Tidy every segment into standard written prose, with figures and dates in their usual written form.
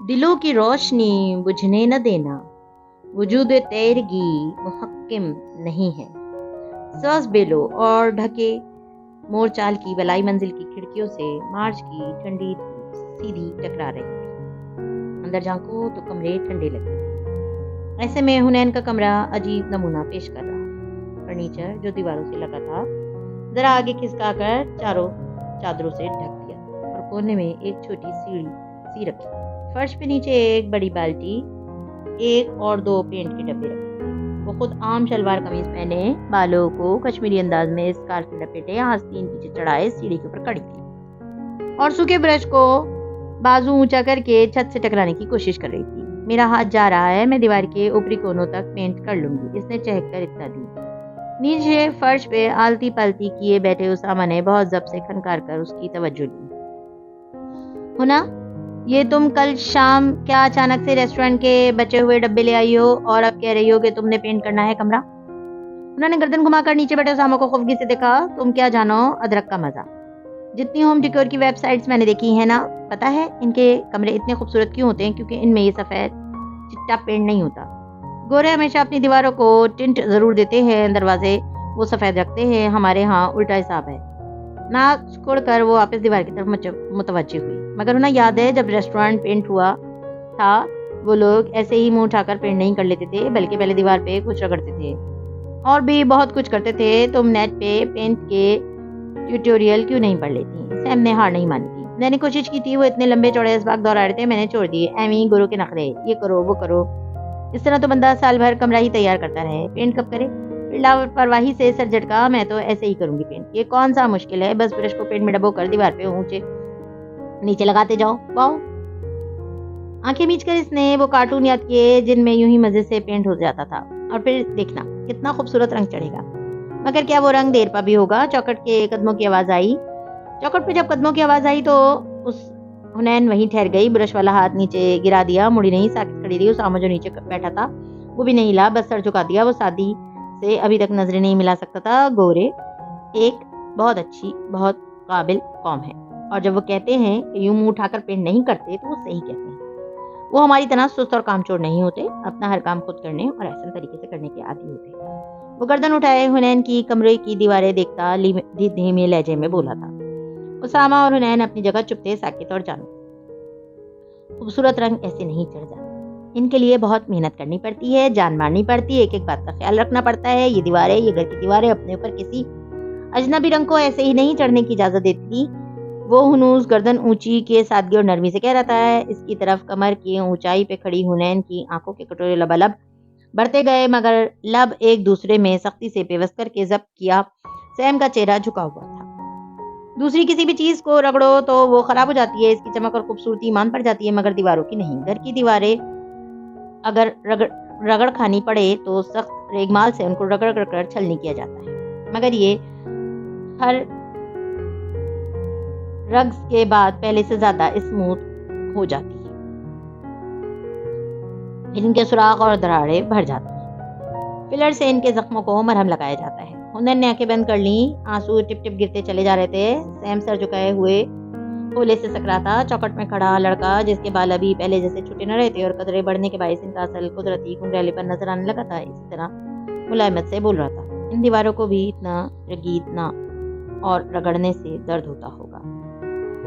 دلوں کی روشنی بجھنے نہ دینا، وجود تیرگی محکم نہیں ہے۔ ساز بے لو اور ڈھکے مور چال کی بلائی منزل کی کھڑکیوں سے مارچ کی ٹھنڈی دھوپ سیدھی ٹکرا رہی تھی۔ اندر جھانکو تو کمرے ٹھنڈے لگے۔ ایسے میں حنین کا کمرہ عجیب نمونہ پیش کر رہا۔ فرنیچر جو دیواروں سے لگا تھا ذرا آگے کھسکا کر چاروں چادروں سے ڈھک دیا اور کونے میں ایک چھوٹی سیڑھی سی رکھی۔ فرش پہ نیچے ایک بڑی بالٹی، ایک اور دو پینٹ کے ڈبے رکھے۔ وہ خود عام شلوار قمیض پہنے، بالوں کو کشمیری انداز میں اسکارف میں لپیٹے، آستین پیچھے چڑھائے سیڑھی کے اوپر کھڑی تھی اور سوکھے برش کو بازو اونچا کر کے چھت سے ٹکرانے کی کوشش کر رہی تھی۔ میرا ہاتھ جا رہا ہے، میں دیوار کے اوپری کونوں تک پینٹ کر لوں گی، اس نے چہک کر اطلاع دی۔ نیچے فرش پہ آلتی پالتی کیے بیٹھے اسامہ نے بہت ضبط سے کھنکار کر اس کی توجہ لی۔ ہونا، یہ تم کل شام کیا اچانک سے ریسٹورنٹ کے بچے ہوئے ڈبے لے آئی ہو اور اب کہہ رہی ہو کہ تم نے پینٹ کرنا ہے کمرہ؟ انہوں نے گردن گھما کر نیچے بیٹھے اسامہ کو خفگی سے دیکھا۔ تم کیا جانو ادرک کا مزہ؟ جتنی ہوم ڈیکور کی ویب سائٹس میں نے دیکھی ہیں نا، پتا ہے ان کے کمرے اتنے خوبصورت کیوں ہوتے ہیں؟ کیونکہ ان میں یہ سفید چٹا پینٹ نہیں ہوتا۔ گورے ہمیشہ اپنی دیواروں کو ٹنٹ ضرور دیتے ہیں، دروازے وہ سفید رکھتے ہیں، ہمارے ہاں الٹا حساب ہے۔ ناک چھوڑ کر وہ واپس دیوار کی طرف متوجہ ہوئی۔ مگر انہیں یاد ہے جب ریسٹورنٹ پینٹ ہوا تھا وہ لوگ ایسے ہی منہ اٹھا کر پینٹ نہیں کر لیتے تھے، بلکہ پہلے دیوار پہ کچھ رگڑتے تھے اور بھی بہت کچھ کرتے تھے۔ تم نیٹ پہ پینٹ کے ٹیوٹوریل کیوں نہیں پڑھ لیتی؟ سیم نے ہار نہیں مانی تھی۔ میں نے کوشش کی تھی، وہ اتنے لمبے چوڑے اسباق دہرا رہے تھے، میں نے چھوڑ دیے۔ ایویں گرو کے نخرے، یہ کرو وہ کرو، اس طرح تو بندہ سال بھر کمرہ ہی تیار کرتا رہے، پینٹ کب کرے؟ لاپرواہی سے سر جھٹکا۔ میں تو ایسے ہی کروں گی پینٹ، یہ کون سا مشکل ہے؟ بس برش کو پینٹ میں ڈبو کر دیوار پہ اونچے نیچے لگاتے جاؤ۔ واؤ! آنکھیں میچ کر اس نے وہ کارٹون یاد کیے جن میں یوں ہی مزے سے پینٹ ہو جاتا تھا، اور پھر دیکھنا کتنا خوبصورت رنگ چڑھے گا۔ مگر کیا وہ رنگ دیر پا بھی ہوگا؟ چوکھٹ کے قدموں کی آواز آئی۔ چوکھٹ پہ جب قدموں کی آواز آئی تو حنین وہیں ٹھہر گئی، برش والا ہاتھ نیچے گرا دیا، مڑی نہیں، ساکت کھڑی رہی۔ اسامہ جو نیچے بیٹھا تھا وہ بھی نہیں ہلا، بس سر جھکا دیا۔ وہ سادی سے ابھی تک نظریں نہیں ملا سکتا تھا۔ گورے ایک بہت اچھی، بہت قابل قوم ہے، اور جب وہ کہتے ہیں کہ یوں منہ اٹھا کر پینٹ نہیں کرتے تو وہ صحیح کہتے ہیں۔ وہ ہماری طرح سست اور کام چور نہیں ہوتے، اپنا ہر کام خود کرنے اور احسن طریقے سے کرنے کے عادی ہوتے۔ وہ گردن اٹھائے حنین کی کمرے کی دیواریں دیکھتا دھیمے لہجے میں بولا تھا۔ اسامہ اور حنین اپنی جگہ چپ تھے، ساکت اور جانو۔ خوبصورت رنگ ایسے نہیں چڑھ جاتے، ان کے لیے بہت محنت کرنی پڑتی ہے، جان مارنی پڑتی ہے، ایک ایک بات کا خیال رکھنا پڑتا ہے۔ یہ دیواریں، یہ گھر کی دیواریں اپنے اوپر کسی اجنبی رنگ کو ایسے ہی نہیں چڑھنے کی اجازت دیتی۔ وہ ہنوز گردن اونچی کے سادگی اور نرمی سے کہہ رہا ہے۔ اس کی طرف کمر کی اونچائی پہ کھڑی حنین کی آنکھوں کے کٹورے لبالب بڑھتے گئے، مگر لب ایک دوسرے میں سختی سے پیوست کر کے ضبط کیا۔ سیم کا چہرہ جھکا ہوا تھا۔ دوسری کسی بھی چیز کو رگڑو تو وہ خراب ہو جاتی ہے، اس کی چمک اور خوبصورتی ایمان پڑ جاتی ہے، مگر دیواروں کی نہیں۔ گھر کی دیواریں اگر رگڑ کھانی پڑے تو سخت ریگمال سے ان کو رگڑ کر چھلنی کیا جاتا ہے، مگر یہ ہر رگز کے بعد پہلے سے زیادہ اسموتھ ہو جاتی ہے، ان کے سوراخ اور دراڑیں بھر جاتی ہیں۔ فلر سے ان کے زخموں کو مرہم لگایا جاتا ہے۔ حنین نے آنکھیں بند کر لیں، آنسو ٹپ ٹپ گرتے چلے جا رہے تھے۔ سیم سر جھکائے ہوئے کھولے سے سکراتا، چوکھٹ میں کھڑا لڑکا جس کے بال ابھی پہلے جیسے چھوٹے نہ رہتے اور قدرے بڑھنے کے باعث ان کا اصل قدرتی گھنگریلے پر نظر آنے لگا تھا، اسی طرح ملائمت سے بول رہا تھا۔ ان دیواروں کو بھی اتنا رگیدنا اور رگڑنے سے درد ہوتا ہوگا،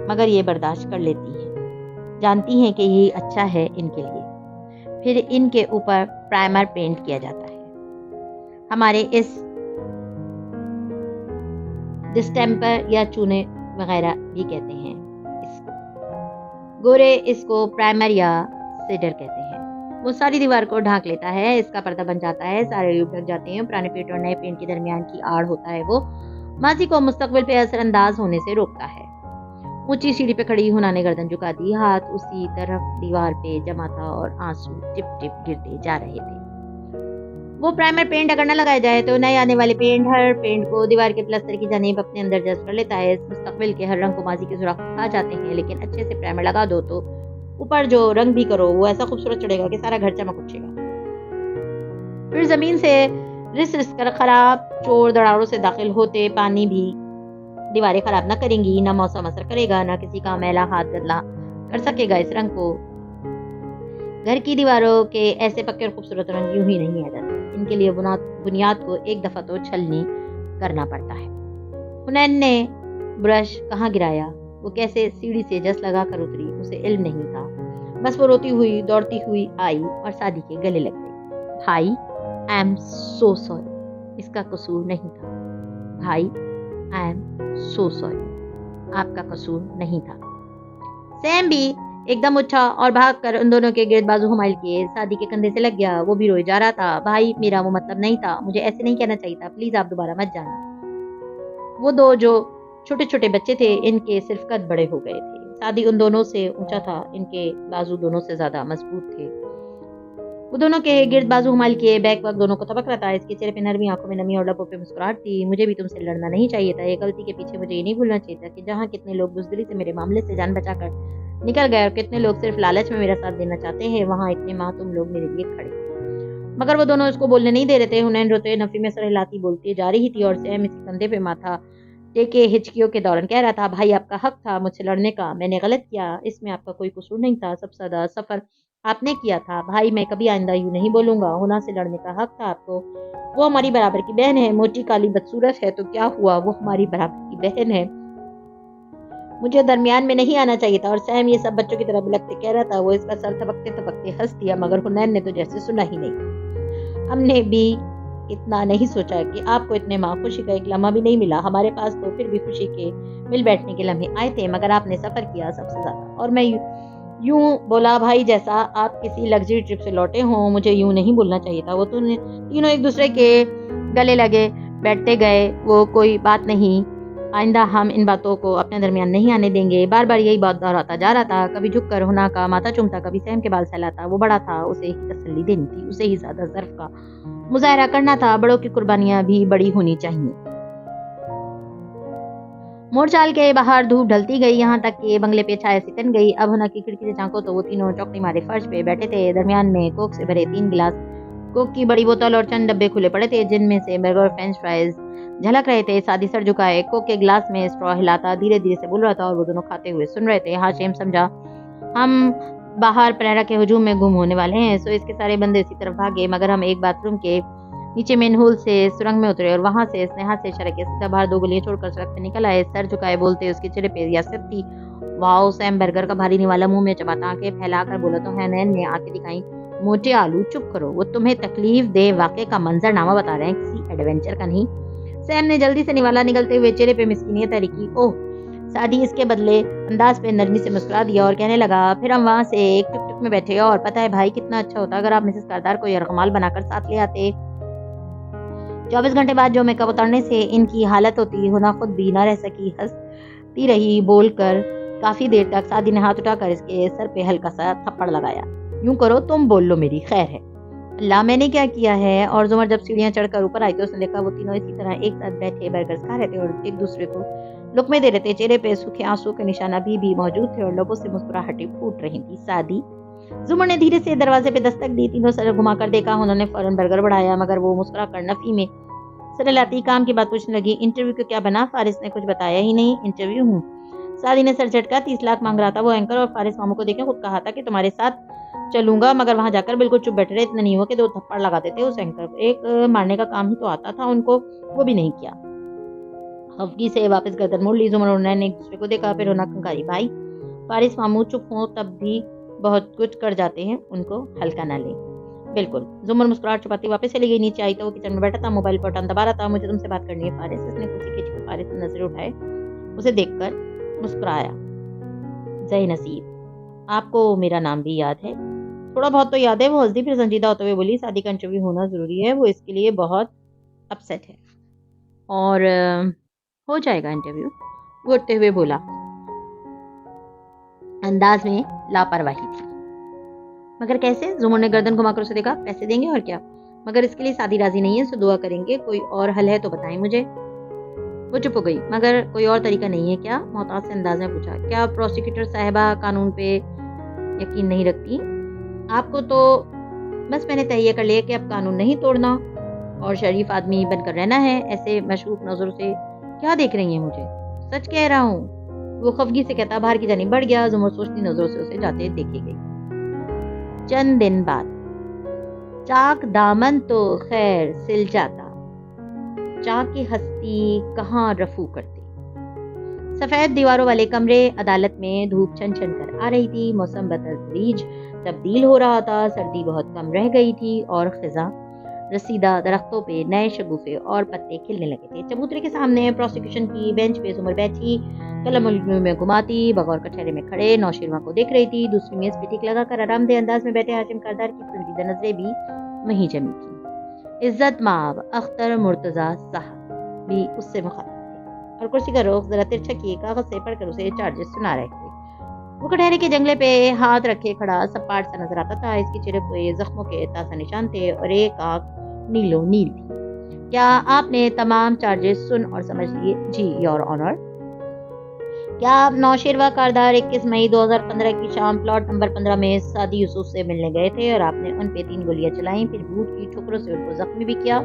مگر یہ برداشت کر لیتی ہیں، جانتی ہیں کہ یہی اچھا ہے ان کے لیے۔ پھر ان کے اوپر پرائمر پینٹ کیا جاتا ہے، ہمارے اس ڈسٹیمپر یا چونے وغیرہ بھی کہتے ہیں اس کو۔ گورے اس کو پرائمر یا سیڈر کہتے ہیں۔ وہ ساری دیوار کو ڈھانک لیتا ہے، اس کا پردہ بن جاتا ہے، سارے روپ ڈھک جاتے ہیں۔ پرانے پینٹ اور نئے پینٹ کے درمیان کی آڑ ہوتا ہے، وہ ماضی کو مستقبل پہ اثر انداز ہونے سے روکتا ہے۔ اونچی سیڑھی پہ کھڑی حنا نے گردن جھکا دی، ہاتھ اسی طرف دیوار پہ جمع تھا اور آنسو ٹپ ٹپ گرتے جا رہے تھے۔ وہ پرائمر پینٹ اگر نہ لگایا جائے تو نئے آنے والے پینٹ ہر پینٹ کو دیوار کے پلستر کی جانب اپنے اندر جذب کر لیتا ہے۔ اس مستقبل کے ہر رنگ کو ماضی کے سوراخ آ جاتے ہیں، لیکن اچھے سے پرائمر لگا دو تو اوپر جو رنگ بھی کرو وہ ایسا خوبصورت چڑھے گا کہ سارا گھر چمک اٹھے گا۔ پھر زمین سے رس رس کر خراب چور دراڑوں سے داخل ہوتے پانی بھی دیواریں خراب نہ کریں گی، نہ موسم اثر کرے گا، نہ کسی کا میلا ہاتھ گدلا کر سکے گا اس رنگ کو گھر کی دیواروں کے ایسے پکے اور خوبصورت رنگ یوں ہی نہیں آ جاتے، ان کے لیے بنیاد کو ایک دفعہ تو چھلنی کرنا پڑتا ہے۔ حنین نے برش کہاں گرایا، وہ کیسے سیڑھی سے جس لگا کر اتری، اسے علم نہیں تھا۔ بس وہ روتی ہوئی دوڑتی ہوئی آئی اور سعدی کے گلے لگ گئی۔ بھائی آئی ایم سو سوری، اس کا قصور نہیں تھا۔ بھائی آئی ایم سو سوری، آپ کا قصور نہیں تھا۔ سیم بھی ایک دم اٹھا اور بھاگ کر ان دونوں کے گرد بازو حمائل کیے، سعدی کے کندھے سے لگ گیا، وہ بھی روئے جا رہا تھا۔ بھائی میرا وہ مطلب نہیں تھا، مجھے ایسے نہیں کہنا چاہیے تھا، پلیز آپ دوبارہ مت جانا۔ وہ دو جو چھوٹے چھوٹے بچے تھے، ان کے صرف قد بڑے ہو گئے تھے۔ سعدی ان دونوں سے اونچا تھا، ان کے بازو دونوں سے زیادہ مضبوط تھے۔ وہ دونوں کے گرد بازو حمائل کیے، بیک وقت دونوں کو تھپک رہا تھا، اس کے چہرے پہ نرمی، آنکھوں میں نمی اور لبوں پہ مسکراہٹ تھی۔ مجھے بھی تم سے لڑنا نہیں چاہیے تھا، یہ غلطی کے پیچھے مجھے یہ نہیں بھولنا چاہیے تھا کہ جہاں کتنے لوگ بزدلی سے میرے معاملے سے جان بچا کر نکل گئے اور کتنے لوگ صرف لالچ میں میرا ساتھ دینا چاہتے ہیں، وہاں اتنے ماہ تم لوگ میرے لیے کھڑے تھے۔ مگر وہ دونوں اس کو بولنے نہیں دے رہے تھے۔ حنین روتے نفی میں سر ہلاتی بولتی جا رہی تھی اور سیم اس کے کندھے پہ ماتھا ٹیکے ہچکیوں کے دوران کہہ رہا تھا، بھائی آپ کا حق تھا مجھ سے لڑنے کا، میں نے غلط کیا، اس میں آپ کا کوئی قصور نہیں تھا، سب سے زیادہ سفر آپ نے کیا تھا۔ بھائی میں کبھی آئندہ یوں نہیں بولوں گا، ہونا سے لڑنے کا حق تھا آپ کو، وہ ہماری برابر کی بہن ہے، موٹی کالی بدصورت ہے تو کیا ہوا، وہ ہماری برابر کی بہن ہے، مجھے درمیان میں نہیں آنا چاہیے تھا۔ اور سیم یہ سب بچوں کی طرح بلکتے کہہ رہا تھا، وہ اس کا سر تھپکتے تھپکتے ہنس دیا، مگر حنین نے تو جیسے سنا ہی نہیں۔ ہم نے بھی اتنا نہیں سوچا کہ آپ کو اتنے ماہ خوشی کا ایک لمحہ بھی نہیں ملا، ہمارے پاس تو پھر بھی خوشی کے مل بیٹھنے کے لمحے آئے تھے، مگر آپ نے سفر کیا سب سے زیادہ۔ اور میں یوں بولا بھائی جیسا آپ کسی لگژری ٹرپ سے لوٹے ہوں، مجھے یوں نہیں بولنا چاہیے تھا۔ وہ تینوں ایک دوسرے کے گلے لگے بیٹھتے گئے، وہ کوئی بات نہیں، آئندہ ہم ان باتوں کو اپنے درمیان نہیں آنے دیں گے۔ بار بار یہی بات دہراتا جا رہا تھا، کبھی جھک کر حنا کا ماتھا چومتا، کبھی سیم کے بال سہلاتا۔ وہ بڑا تھا، اسے ہی تسلی دینی تھی، اسے ہی زیادہ ظرف کا مظاہرہ کرنا تھا، بڑوں کی قربانیاں بھی بڑی ہونی چاہیے۔ موڑ چال کے باہر دھوپ ڈھلتی گئی، یہاں تک کہ بنگلے پہ چھایا سی تن گئی۔ اب حنا کی کھڑکی سے جھانکو تو وہ تینوں چوکڑی مارے فرش پہ بیٹھے تھے، درمیان میں کوک سے بھرے 3 گلاس، کوک کی بڑی بوتل اور چند ڈبے کھلے پڑے تھے جن میں سے برگر اور فرینچ فرائز جھلک رہے تھے۔ سعدی سر جھکائے کوک کے گلاس میں اسٹرا ہلاتا دھیرے دھیرے سے بول رہا تھا اور وہ دونوں کھاتے ہوئے سن رہے تھے۔ ہاشم سمجھا ہم باہر پریرا کے ہجوم میں گم ہونے والے ہیں، سو اس کے سارے بندے اسی طرف بھاگے، مگر ہم ایک باتھ روم کے نیچے مین ہول سے سرنگ میں اترے اور وہاں سے اسنیہا سے اشارہ کیا سیدھا باہر 2 گلیاں چھوڑ کر سڑک پہ نکل آئے۔ سر جھکائے بولتے اس کے چہرے پہ ریاست تھی۔ واؤ، سیم برگر کا بھاری نوالا منہ میں چباتا آنکھیں پھیلا کر بولا تو حنین نے آنکھیں دکھائیں، موٹے آلو چپ کرو، وہ تمہیں تکلیف دہ واقعے کا منظر نامہ بتا رہے ہیں، کسی ایڈونچر کا نہیں۔ سیم نے جلدی سے نوالا نگلتے ہوئے چہرے پہ مسکینیت طاری کی۔ اوہ، سعدی اس کے بدلے انداز پہ نرمی سے مسکرا دیا اور کہنے لگا، پھر ہم وہاں سے ایک ٹک ٹک میں بیٹھے، اور پتہ ہے بھائی کتنا اچھا ہوتا اگر آپ مسز کردار کو یرغمال بنا کر ساتھ لے آتے۔ 24 گھنٹے بعد جو میک اپ اتارنے سے ان کی حالت ہوتی، حنا خود بھی نہ رہ سکی، ہنستی رہی بول کر کافی دیر تک۔ سعدی نے ہاتھ اٹھا کر اس کے سر پہ ہلکا سا تھپڑ لگایا۔ یوں کرو تم بول لو میری خیر ہے۔ اللہ میں نے کیا کیا ہے؟ اور زمر جب سیڑھیاں چڑھ کر اوپر آئی تو اس نے دیکھا وہ تینوں اسی طرح ایک ساتھ بیٹھے برگرز کھا رہے تھے اور ایک دوسرے کو لقمے دے رہے تھے، چہرے پہ سوکھے آنسو کے نشان ابھی بھی موجود تھے اور لبوں سے مسکراہٹیں پھوٹ رہی تھی۔ سعدی، زمر نے دھیرے سے دروازے پہ دستک دی، تینوں سر گھما کر دیکھا، انہوں نے فوراً برگر بڑھایا، مگر وہ مسکرا کر نفی میں سر ہلاتی کام کی بات پوچھنے لگی۔ انٹرویو کو کیا بنا؟ فارس نے کچھ بتایا ہی نہیں۔ انٹرویو ہوں، سعدی نے سر جھٹکا، 30 لاکھ مانگ رہا تھا وہ اینکر، اور فارس ماموں کو دیکھے خود کہا تھا کہ تمہارے ساتھ چلوں گا، مگر وہاں جا کر بالکل چپ بیٹھے رہے، اتنا نہیں ہوا کہ 2 تھپڑ لگاتے تھے اس اینکر کو، ایک مارنے کا کام ہی تو آتا تھا ان کو، وہ بھی نہیں کیا۔ خفگی سے واپس گردن موڑ لی۔ زمر اور حنین نے ایک دوسرے کو دیکھا، پھر حنا کھنکاری، بھائی فارس ماموں چپ ہوں تب بھی بہت کچھ کر جاتے ہیں، ان کو ہلکا نہ لیں۔ بالکل، زمر مسکراہٹ چھپاتی واپس چلی گئی۔ نیچے آئی تو وہ کچن میں بیٹھا تھا، موبائل پر بٹن دبا رہا تھا۔ مجھے تم سے بات کرنی ہے فارس، اس نے کرسی کھینچ کر فارس نے نظریں اٹھائے، اسے دیکھ کر مسکرایا۔ زئی نصیب، آپ کو میرا نام بھی یاد ہے؟ تھوڑا بہت تو یاد ہے، وہ ہنس دی، پھر سنجیدہ ہوتے ہوئے بولی، شادی کا انٹرویو ہونا ضروری ہے، وہ اس کے لیے بہت اپسیٹ ہے، اور ہو جائے گا انٹرویو، وہ اٹھتے ہوئے بولا، انداز میں لاپرواہی تھی۔ مگر کیسے؟ زمر نے گردن گھما کر اسے دیکھا، پیسے دیں گے اور کیا، مگر اس کے لیے شادی راضی نہیں ہے، سو دعا کریں گے، کوئی اور حل ہے تو بتائیں مجھے۔ وہ چپ ہو گئی۔ مگر کوئی اور طریقہ نہیں ہے کیا؟ محتاط سے انداز میں پوچھا۔ کیا پروسیکیوٹر صاحبہ قانون پہ یقین نہیں رکھتی؟ آپ کو تو بس میں نے تہیہ کر لیا کہ اب قانون نہیں توڑنا اور شریف آدمی بن کر رہنا ہے۔ ایسے مشکوک نظروں سے کیا دیکھ رہی ہیں مجھے؟ سچ کہہ رہا ہوں، وہ خفگی سے کہتا باہر کی جانب بڑھ گیا۔ زمر سوچتی نظروں سے اسے جاتے دیکھے گئی۔ چند دن بعد چاک دامن تو خیر سل جاتا، چاک ہستی کہاں رفو کرتے۔ سفید دیواروں والے کمرے، عدالت میں دھوپ چھن چھن کر آ رہی تھی، موسم بتدریج تبدیل ہو رہا تھا، سردی بہت کم رہ گئی تھی اور خزاں رسیدہ درختوں پہ نئے شگوفے اور پتے کھلنے لگے تھے۔ چبوترے کے سامنے پروسیکیوشن کی بینچ پہ زمر بیٹھی، قلم الگنوں میں گھماتی، بغور کٹہرے میں کھڑے نوشیروان کو دیکھ رہی تھی۔ دوسری میز پہ ٹک لگا کر آرام دہ انداز میں بیٹھے ہاشم کردار کی پسندیدہ نظریں بھی وہیں جمی تھی۔ عزت مآب اختر مرتضیٰ صاحب بھی اس سے مخاطب تھے اور کرسی کا رخ ذرا ترچھا کیے کاغذ سے پڑھ کر اسے چارجز سنا رہے تھے۔ وہ کٹہرے کے جنگلے پہ ہاتھ رکھے کھڑا سپاٹ سا نظر آتا تھا، اس کی چہرے پہ زخموں کے تازہ نشان تھے اور ایک آنکھ نیلو نیل تھی۔ کیا آپ نے تمام چارجز سن اور سمجھ لیے؟ جی یور آنر۔ کیا آپ نوشیروان کردار 21 مئی 2015 کی شام پلاٹ نمبر 15 میں سعدی یوسف سے ملنے گئے تھے اور آپ نے ان پہ 3 گولیاں چلائیں، پھر بوٹ کی ٹھوکروں سے ان کو زخمی بھی کیا؟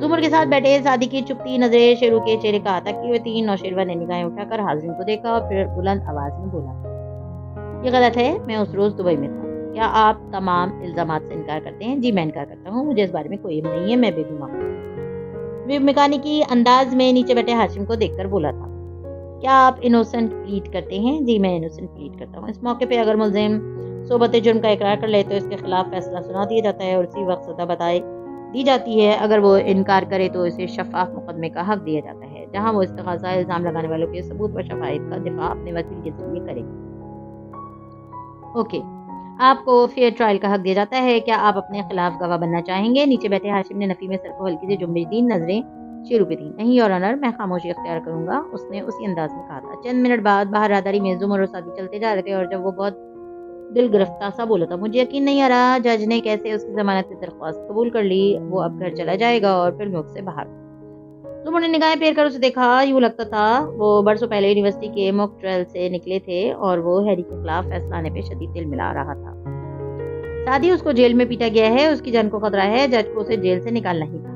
زمر کے ساتھ بیٹھے سعدی کی چپتی نظریں شیرو کے چہرے کا عطا کیے ہوئے تھیں۔ نوشیروان نے نگاہیں اٹھا کر حاضرین کو دیکھا اور پھر بلند آواز میں بولا، یہ غلط ہے، میں اس روز دبئی میں تھا۔ کیا آپ تمام الزامات سے انکار کرتے ہیں؟ جی میں انکار کرتا ہوں، مجھے اس بارے میں کوئی علم نہیں ہے، میں بے گناہ ہوں۔ میکانیکی انداز میں نیچے بیٹھے ہاشم کو دیکھ کر بولا تھا، کیا آپ انوسنٹ پلیڈ کرتے ہیں؟ جی میں انوسنٹ پلیڈ کرتا ہوں۔ اس موقع پہ اگر ملزم صوبت جرم کا اقرار کر لے تو اس کے خلاف فیصلہ سنا دیا جاتا ہے اور اسی وقت سزا بتائی دی جاتی ہے۔ اگر وہ انکار کرے تو اسے شفاف مقدمے کا حق دیا جاتا ہے، جہاں وہ استغاثہ الزام لگانے والوں کے ثبوت و شواہد کا دفاع اپنے وکیل کے ذریعے کرے۔ اوکے، آپ کو فیئر ٹرائل کا حق دیا جاتا ہے، کیا آپ اپنے خلاف گواہ بننا چاہیں گے؟ نیچے بیٹھے ہاشم نے نفی میں سر کو ہلکی سے جنبش دی، نظریں شیرو پہ تھیں۔ نہیں یور آنر، میں خاموشی اختیار کروں گا، اس نے اسی انداز میں کہا تھا۔ چند منٹ بعد باہر راہداری میں زمر اور سعدی چلتے جا رہے تھے اور جب وہ بہت دل گرفتہ سا بولا تھا، مجھے یقین نہیں آ رہا جج نے کیسے اس کی ضمانت کی درخواست قبول کر لی، وہ اب گھر چلا جائے گا اور پھر ملک سے باہر۔ زمر نے نگاہیں پھیر کر اسے دیکھا، یوں لگتا تھا وہ برسوں پہلے یونیورسٹی کے موک ٹرائل سے نکلے تھے اور وہ ہیری کے خلاف فیصلہ آنے پہ شدید دل ملا رہا تھا۔ سعدی اس کو جیل میں پیٹا گیا ہے، اس کی جان کو خطرہ ہے، جج کو اسے جیل سے نکالنا ہی تھا۔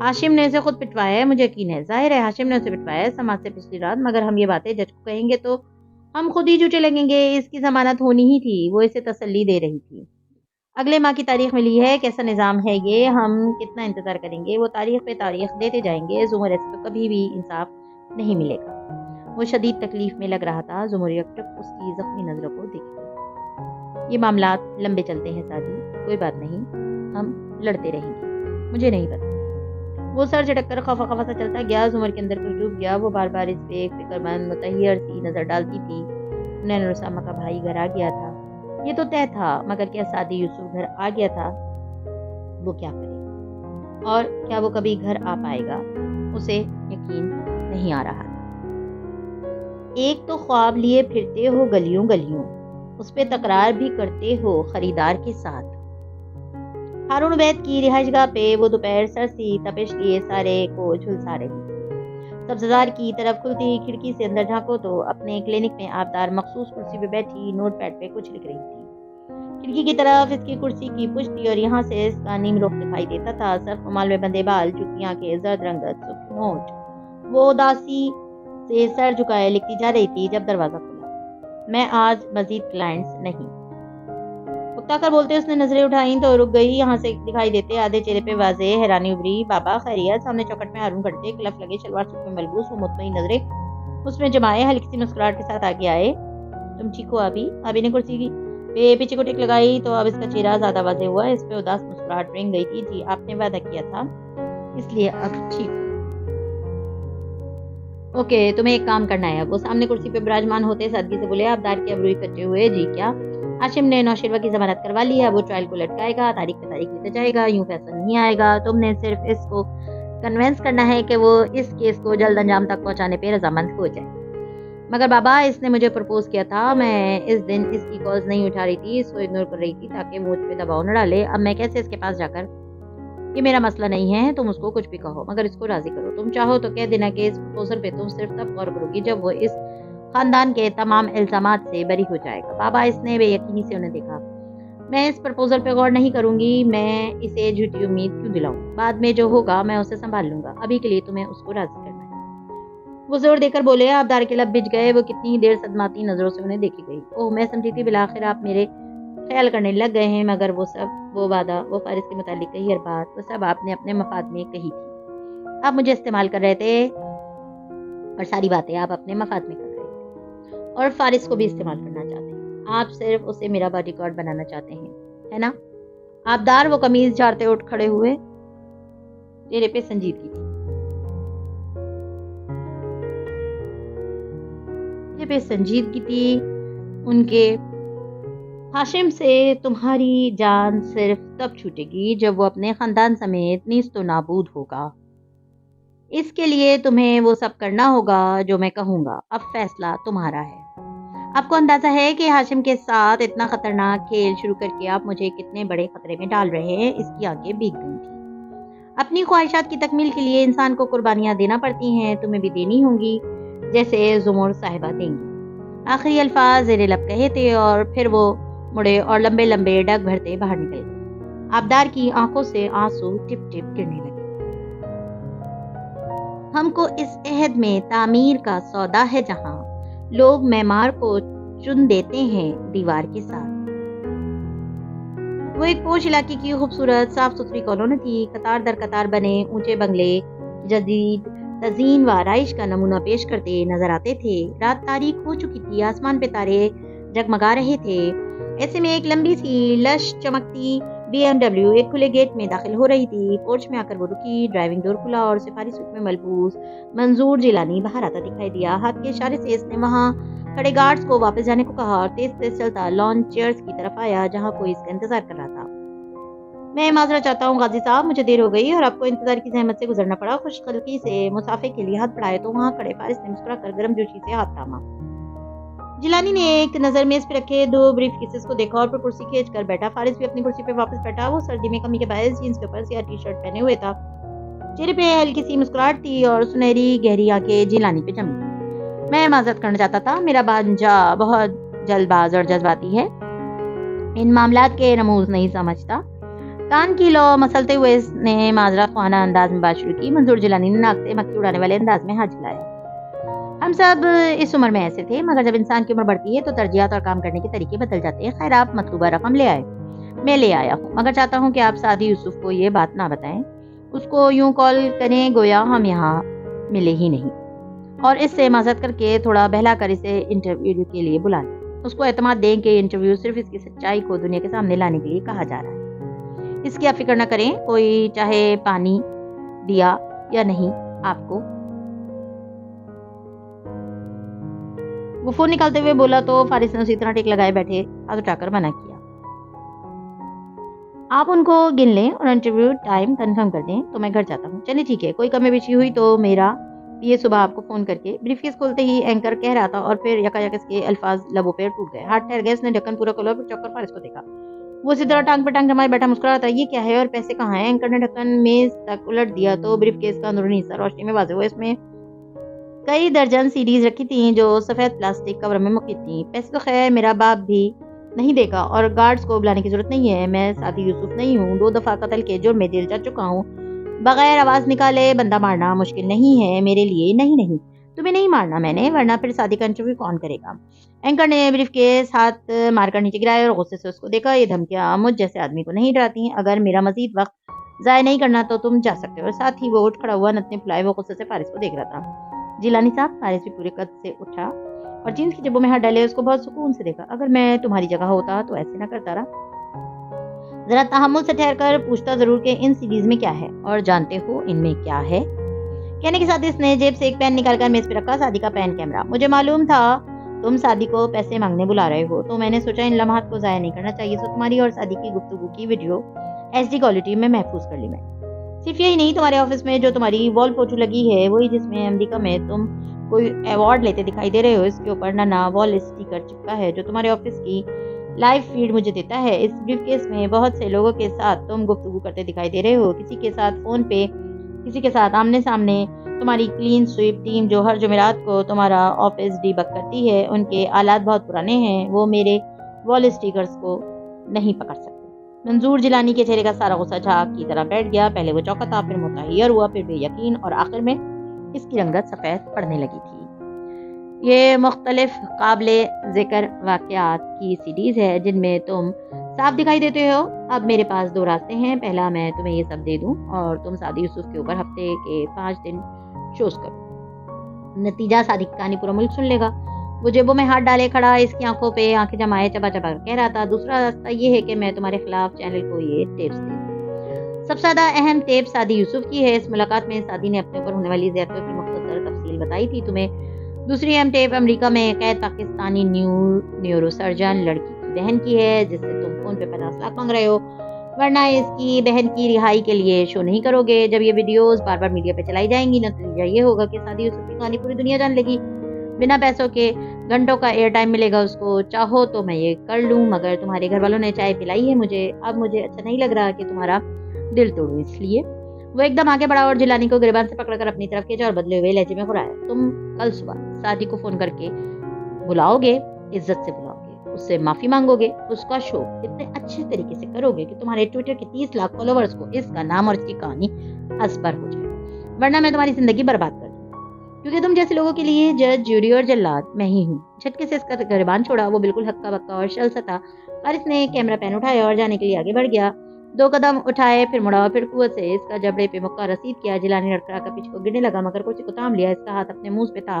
ہاشم نے اسے خود پٹوایا ہے، مجھے یقین ہے۔ ظاہر ہے ہاشم نے اسے پٹوایا ہے، سماج سے پچھلی رات، مگر ہم یہ باتیں جج کو کہیں گے تو ہم خود ہی جھوٹے لگیں گے، اس کی ضمانت ہونی ہی تھی، وہ اسے تسلی دے رہی تھی۔ اگلے ماہ کی تاریخ ملی ہے، کیسا نظام ہے یہ، ہم کتنا انتظار کریں گے، وہ تاریخ پہ تاریخ دیتے جائیں گے، زمر ایسے تو کبھی بھی انصاف نہیں ملے گا۔ وہ شدید تکلیف میں لگ رہا تھا، زمر یکٹک اس کی زخمی نظروں کو دیکھتی۔ یہ معاملات لمبے چلتے ہیں سعدی، کوئی بات نہیں، ہم لڑتے رہیں گے، مجھے نہیں پتا۔ وہ سر جھٹک کر خفا خفا سا چلتا گیا، زمر کے اندر کچھ ڈوب گیا، وہ بار بار اس پہ ایک فکر مند متحیر سی نظر ڈالتی تھی۔ نین رسامہ کا بھائی گھر آ گیا تھا، یہ تو طے تھا، مگر کیا سعدی یوسف گھر آ گیا تھا؟ وہ کیا کرے اور کیا وہ کبھی گھر آ پائے گا؟ اسے یقین نہیں آ رہا تھا۔ ایک تو خواب لیے پھرتے ہو گلیوں گلیوں، اس پہ تکرار بھی کرتے ہو خریدار کے ساتھ۔ ہارون عبید کی رہائش گاہ پہ وہ دوپہر سر سی تپش لیے سارے کو جھلسا رہی تھی۔ سبززار کی طرف کھلتی کھڑکی سے اندر جھانکو تو اپنے کلینک میں آبدار مخصوص کرسی پہ بیٹھی نوٹ پیڈ پہ کچھ لکھ رہی تھی۔ کھڑکی کی طرف اس کی کرسی کی پشت تھی اور یہاں سے اس کا نیم رخ دکھائی دیتا تھا، سرخ رومال میں بندے بال، جھکی آنکھیں، زرد رنگت، سرخ ہونٹ۔ وہ اداسی سے سر جھکائے لکھتی جا رہی تھی جب دروازہ کھلا۔ میں آج مزید کلائنٹس نہیں، اکتا کر بولتے اس نے نظریں اٹھائیں تو رک گئی، یہاں سے دکھائی دیتے آدھے چہرے پہ واضح حیرانی ابھری۔ بابا خیریت؟ سامنے چوکھٹ میں ہارون کھڑے تھے، کلف لگے شلوار سوٹ میں ملبوس، وہ مطمئن نظریں اس میں جمائے ہلکی سی مسکراہٹ کے ساتھ آگے آئے۔ تم ٹھیک ہو آبی؟ آبی نے کرسی کی پیچھے کو ٹک لگائی تو اب اس کا چہرہ زیادہ واضح ہوا، اس پہ اداس مسکراہٹ رنگ گئی تھی۔ جی آپ نے وعدہ کیا تھا، اس لیے اب ٹھیک ہوں۔ اوکے تمہیں ایک کام کرنا ہے۔ وہ سامنے کرسی پہ براجمان ہوتے سادگی سے بولے، آبدار کے ابروئی کچے ہوئے، جی کیا؟ ہاشم نے نوشیروان کی ضمانت کروا لی ہے، وہ ٹرائل کو لٹکائے گا، تاریخ پہ تاریخ لیتے جائے گا، یوں فیصلہ نہیں آئے گا۔ تم نے صرف اس کو کنونس کرنا ہے کہ وہ اس کیس کو جلد انجام تک پہنچانے پہ رضامند ہو جائے۔ مگر بابا اس نے مجھے پرپوز کیا تھا، میں اس دن اس کی کالز نہیں اٹھا رہی تھی، اس کو اگنور کر رہی تھی تاکہ وہ مجھ پہ دباؤ نہ ڈالے۔ اب میں کیسے اس کے پاس جا کر، یہ میرا مسئلہ نہیں ہے، تم اس کو کچھ بھی کہو مگر اس کو راضی کرو۔ تم چاہو تو کہہ دینا کہ اس پرپوزل پہ تم صرف تب غور کرو گی جب وہ اس خاندان کے تمام الزامات سے بری ہو جائے گا۔ بابا اس نے بے یقینی سے انہیں دیکھا۔ میں اس پرپوزل پہ غور نہیں کروں گی، میں اسے جھوٹی امید کیوں دلاؤں، بعد میں جو ہوگا میں اسے سنبھال لوں گا، ابھی کے لیے تمہیں اس کو راضی کرنا ہے۔ وہ زور دے کر بولے، آبدار کے لب بھج گئے، وہ کتنی ہی دیر صدماتی نظروں سے انہیں دیکھی گئی۔ اوہ میں سمجھی تھی بالآخر آپ میرے خیال کرنے لگ گئے ہیں، مگر وہ وعدہ، وہ فارس کے متعلق کہی ہر بات، وہ سب آپ نے اپنے مفاد میں کہی تھی۔ آپ مجھے استعمال کر رہے تھے اور ساری باتیں آپ اپنے مفاد میں کر رہے تھے، اور فارس کو بھی استعمال کرنا چاہتے ہیں۔ آپ صرف اسے میرا باڈی گارڈ بنانا چاہتے ہیں، ہے نا؟ آبدار وہ قمیض جھاڑتے اٹھ کھڑے ہوئے، چہرے پہ سنجیدگی تھی۔ ان کے ہاشم سے تمہاری جان صرف تب چھوٹے گی جب وہ اپنے خاندان سمیت نیست و نابود ہوگا۔ اس کے لیے تمہیں وہ سب کرنا ہوگا جو میں کہوں گا۔ اب فیصلہ تمہارا ہے۔ آپ کو اندازہ ہے کہ ہاشم کے ساتھ اتنا خطرناک کھیل شروع کر کے آپ مجھے کتنے بڑے خطرے میں ڈال رہے ہیں؟ اس کی آنکھیں بھیگ گئی تھی۔ اپنی خواہشات کی تکمیل کے لیے انسان کو قربانیاں دینا پڑتی ہیں، تمہیں بھی دینی ہوں گی، جیسے زمر صاحبہ دیں گی۔ آخری الفاظ زیر لب کہے تھے اور پھر وہ مڑے اور لمبے لمبے ڈگ بھرتے باہر نکل گئے۔ آبدار کی آنکھوں سے آنسو ٹپ ٹپ گرنے لگے۔ ہم کو اس عہد میں تعمیر کا سودا ہے جہاں لوگ معمار کو چن دیتے ہیں دیوار کے ساتھ۔ وہ ایک پوش علاقے کی خوبصورت صاف ستھری کالونی تھی، قطار در قطار بنے اونچے بنگلے جدید تزئین و آرائش کا نمونہ پیش کرتے نظر آتے تھے۔ رات تاریک ہو چکی تھی، آسمان پہ تارے جگمگا رہے تھے۔ ایسے میں ایک لمبی سی لش چمکتی BMW ایک کھلے گیٹ میں داخل ہو رہی تھی۔ پورچ میں آ کر وہ رکی، ڈرائیونگ ڈور کھلا اور سفاری سوٹ میں ملبوس منظور جیلانی باہر آتا دکھائی دیا۔ ہاتھ کے اشارے سے اس نے وہاں کھڑے گارڈز کو واپس جانے کو کہا اور تیز تیز چلتا لان چیئرز کی طرف آیا جہاں کوئی اس کا انتظار کر رہا تھا۔ میں معذرت چاہتا ہوں غازی صاحب، مجھے دیر ہو گئی اور آپ کو انتظار کی زحمت سے گزرنا پڑا۔ خوش خلقی سے مسافے کے لیے ہاتھ بڑھائے تو وہاں کھڑے فارس نے مسکرا کر گرم جوشی سے ہاتھ تھاما۔ جیلانی نے ایک نظر میز پہ رکھے 2 بریف کیسز کو دیکھا اور پھر کرسی کھینچ کر بیٹھا۔ فارس بھی اپنی کرسی پہ واپس بیٹھا۔ وہ سردی میں کمی کے باعث جینز کے اوپر سیاہ ٹی شرٹ پہنے ہوئے تھا۔ چہرے پہ ہلکی سی مسکراہٹ تھی اور سنہری گہری آنکھیں جیلانی پہ جمی تھی۔ میں معذرت کرنا چاہتا تھا، میرا بانجا بہت جلد باز اور جذباتی ہے، ان معاملات کے رموز نہیں سمجھتا۔ کان کی لو مسلتے ہوئے اس نے معذرت خواہانہ انداز میں بات شروع کی۔ منظور جیلانی نے ناک سے مکھی اڑانے والے انداز میں ہاتھ ہلایا۔ ہم سب اس عمر میں ایسے تھے، مگر جب انسان کی عمر بڑھتی ہے تو ترجیحات اور کام کرنے کے طریقے بدل جاتے ہیں۔ خیر، آپ مطلوبہ رقم لے آئے، میں لے آیا ہوں، مگر چاہتا ہوں کہ آپ سعدی یوسف کو یہ بات نہ بتائیں۔ اس کو یوں کال کریں گویا ہم یہاں ملے ہی نہیں، اور اس سے معذرت کر کے تھوڑا بہلا کر اسے انٹرویو کے لیے بلا لیں۔ اس کو اعتماد دیں کہ انٹرویو صرف اس کی سچائی کو دنیا کے سامنے لانے کے لیے کہا جا رہا ہے۔ اس کی آپ فکر نہ کریں، کوئی چاہے پانی دیا یا نہیں آپ کو۔ وہ فون نکالتے ہوئے بولا تو فارس نے اسی طرح ٹیک لگائے بیٹھے ہاتھ اٹھا کر منع کیا۔ آپ ان کو گن لیں اور انٹرویو ٹائم کنفرم کر دیں تو میں گھر جاتا ہوں۔ چلیے ٹھیک ہے، کوئی کمی بیشی ہوئی تو میرا یہ صبح آپ کو فون کر کے۔ بریف کیس کھولتے ہی اینکر کہہ رہا تھا اور پھر یکایک اس کے الفاظ لبوں پہ ٹوٹ گئے۔ ہاتھ ٹھہر گئے، اس نے ڈھکن پورا کھولا اور پھر چوک کر فارس کو دیکھا۔ وہ اسی طرح ٹانگ پہ ٹانگ جمائے بیٹھا مسکرا رہا تھا۔ یہ کیا ہے اور پیسے کہاں ہیں؟ اینکر نے ڈھکن میز تک الٹ دیا تو بریف کیس کا اندرونی حصہ روشنی میں واضح ہوا۔ اس میں کئی درجن CDs رکھی تھیں جو سفید پلاسٹک کور میں محیط تھیں۔ پیسے تو خیر میرا باپ بھی نہیں دے گا اور گارڈز کو بلانے کی ضرورت نہیں ہے۔ میں سعدی یوسف نہیں ہوں، 2 دفعہ قتل کے جرم میں جیل جا چکا ہوں۔ بغیر آواز نکالے بندہ مارنا مشکل نہیں ہے میرے لیے۔ نہیں، تمہیں نہیں مارنا میں نے، ورنہ پھر سعدی کا انٹرویو کون کرے گا؟ اینکر نے بریف کیس ہاتھ مار کر نیچے گرائے اور غصے سے اس کو دیکھا۔ یہ دھمکیاں مجھ جیسے آدمی کو نہیں ڈراتی ہیں۔ اگر میرا مزید وقت ضائع نہیں کرنا تو تم جا سکتے ہو۔ اور ساتھ ہی وہ اٹھ کھڑا ہوا، نتنے پھلائے وہ غصے سے فارس کو دیکھ رہا تھا۔ جیلانی صاحب، فارس بھی پورے قد سے اٹھا اور جینس کی جیبوں میں ہاتھ ڈالے اس کو بہت سکون سے دیکھا۔ اگر میں تمہاری جگہ ہوتا تو ایسے نہ کرتا رہا۔ ذرا تحمل سے ٹھہر کر پوچھتا ضرور کہ ان CDs میں کیا ہے، اور جانتے ہو ان میں کیا ہے؟ کہنے کے ساتھ اس نے جیب سے ایک پین نکال کر میز پہ رکھا، سعدی کا پین کیمرہ۔ مجھے معلوم تھا تم سعدی کو پیسے مانگنے بلا رہے ہو، تو میں نے سوچا ان لمحات کو ضائع نہیں کرنا چاہیے، سو تمہاری اور سعدی کی گفتگو کی ویڈیو HD کوالٹی میں محفوظ کر لی میں۔ صرف یہی نہیں، تمہارے آفس میں جو تمہاری وال فوٹو لگی ہے وہی جس میں امریکہ میں تم کوئی ایوارڈ لیتے دکھائی دے رہے ہو، اس کے اوپر ننا وال اسٹیکر چپکا ہے جو تمہارے آفس کی لائیو فیڈ مجھے دیتا ہے۔ اس بریف کیس میں بہت سے لوگوں کے ساتھ تم گفتگو کرتے دکھائی دے رہے ہو، کسی کے ساتھ فون پہ، کسی کے ساتھ آمنے سامنے۔ تمہاری کلین سویپ ٹیم جو ہر جمعرات کو تمہارا آفس ڈی بک کرتی ہے، ان کے آلات بہت پرانے ہیں، وہ میرے وال اسٹیکرز کو نہیں پکڑ سکتے۔ منظور جیلانی کے چہرے کا سارا غصہ جھاگ کی طرح بیٹھ گیا۔ پہلے وہ چوکا تھا، پھر متحیر ہوا، پھر بے یقین، اور آخر میں اس کی رنگت سفید پڑنے لگی تھی۔ یہ مختلف قابل ذکر واقعات کی سیریز ہے جن میں تم صاف دکھائی دیتے ہو۔ اب میرے پاس دو راستے ہیں، پہلا میں تمہیں یہ سب دے دوں اور تم سعدی یوسف کے اوپر ہفتے کے 5 دن شوز کرو، نتیجہ سعدی کی کہانی پورا ملک سن لے گا۔ وہ جیبوں میں ہاتھ ڈالے کھڑا اس کی آنکھوں پہ آنکھیں جمائے چبا چبا کہہ رہا تھا، دوسرا راستہ یہ ہے کہ میں تمہارے خلاف چینل کو یہ ٹیپس دے دوں۔ سب سے زیادہ اہم ٹیپ سعدی یوسف کی ہے۔ اس ملاقات میں سعدی نے اپنے اوپر ہونے والی زیادتیوں کی مختصر تفصیل بتائی تھی تمہیں۔ دوسری اہم ٹیپ امریکہ میں قید پاکستانی نیورو سرجن لڑکی کی بہن کی ہے جس سے تم فون پہ 50 لاکھ مانگ رہے ہو، ورنہ اس کی بہن کی رہائی کے لیے شو نہیں کرو گے۔ جب یہ ویڈیوز بار بار میڈیا پہ چلائی جائیں گی نتیجہ یہ ہوگا کہ سعدی یوسف کی کہانی پوری دنیا جان لے گی، بنا پیسوں کے گھنٹوں کا ایئر ٹائم ملے گا اس کو۔ چاہو تو میں یہ کر لوں مگر تمہارے گھر والوں نے چائے پلائی ہے مجھے، اب مجھے اچھا نہیں لگ رہا کہ تمہارا دل توڑوں، اس لیے وہ ایک دم آگے بڑھا اور جیلانی کو گریبان سے پکڑ کر اپنی طرف کھینچا اور بدلے ہوئے لہجے میں غرایا، تم کل صبح سعدی کو فون کر کے بلاؤ گے، عزت سے بلاؤ گے، اس سے معافی مانگو گے، اس کا شو اتنے اچھے طریقے سے کرو گے کہ تمہارے ٹویٹر کے 30 لاکھ فالوورز کو اس کا نام اور اس کی کہانی ازبر ہو جائے، ورنہ میں تمہاری زندگی برباد کر دوں، کیونکہ تم جیسے لوگوں کے لیے جج، جوری اور جلاد میں ہی ہوں۔ جھٹکے سے اس کا گریبان چھوڑا، وہ بالکل ہکا بکا اور شل سا تھا۔ فارس نے کیمرہ پین اٹھایا اور جانے کے لیے آگے بڑھ گیا، 2 قدم اٹھائے، پھر مڑا اور پھر قوت سے اس کا جبڑے پہ مکہ رسید کیا۔ جیلانی لڑکڑا کر پیچھے کو گرنے لگا مگر کرسی کو تھام لیا، اس کا ہاتھ اپنے منہ پہ تھا